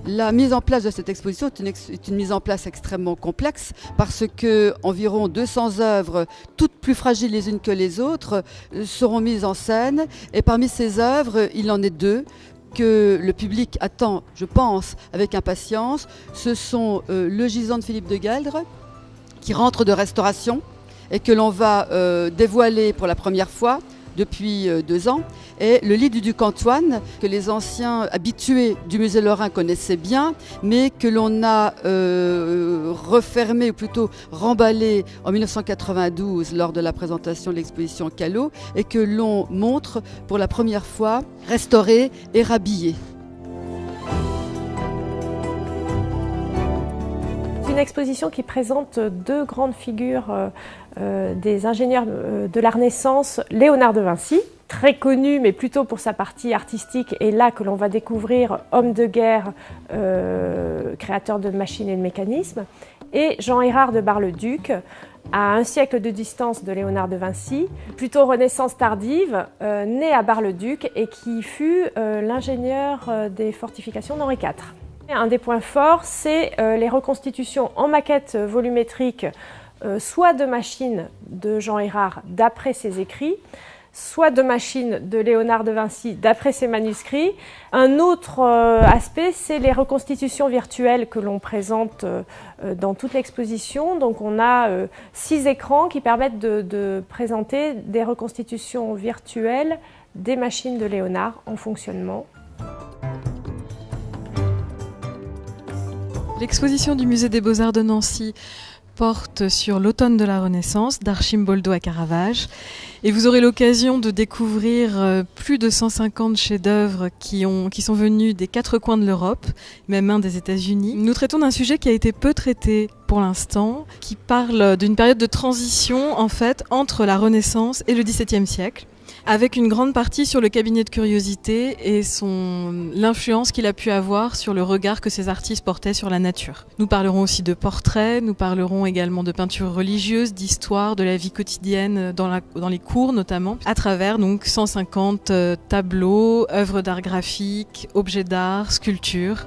La mise en place de cette exposition est une mise en place extrêmement complexe parce que environ 200 œuvres, toutes plus fragiles les unes que les autres, seront mises en scène. Et parmi ces œuvres, il en est deux que le public attend, je pense, avec impatience. Ce sont le gisant de Philippe de Gueldre, qui rentre de restauration et que l'on va dévoiler pour la première fois depuis 2 ans, et le lit du duc Antoine, que les anciens habitués du musée Lorrain connaissaient bien, mais que l'on a refermé, ou plutôt remballé en 1992 lors de la présentation de l'exposition Callot, et que l'on montre pour la première fois restauré et rhabillé. Une exposition qui présente 2 grandes figures des ingénieurs de la Renaissance, Léonard de Vinci, très connu mais plutôt pour sa partie artistique, et là que l'on va découvrir homme de guerre, créateur de machines et de mécanismes, et Jean Hérard de Bar-le-Duc, à un siècle de distance de Léonard de Vinci, plutôt Renaissance tardive, né à Bar-le-Duc et qui fut l'ingénieur des fortifications d'Henri IV. Un des points forts, c'est les reconstitutions en maquette volumétrique, soit de machines de Jean Hérard d'après ses écrits, soit de machines de Léonard de Vinci d'après ses manuscrits. Un autre aspect, c'est les reconstitutions virtuelles que l'on présente dans toute l'exposition. Donc on a 6 écrans qui permettent de présenter des reconstitutions virtuelles des machines de Léonard en fonctionnement. L'exposition du Musée des Beaux-Arts de Nancy porte sur l'automne de la Renaissance, d'Archimboldo à Caravage. Et vous aurez l'occasion de découvrir plus de 150 chefs-d'œuvre qui sont venus des 4 coins de l'Europe, même un des États-Unis. Nous traitons d'un sujet qui a été peu traité pour l'instant, qui parle d'une période de transition en fait entre la Renaissance et le XVIIe siècle, avec une grande partie sur le cabinet de curiosité et l'influence qu'il a pu avoir sur le regard que ces artistes portaient sur la nature. Nous parlerons aussi de portraits, nous parlerons également de peinture religieuse, d'histoire, de la vie quotidienne dans les cours notamment, à travers donc 150 tableaux, œuvres d'art graphique, objets d'art, sculptures.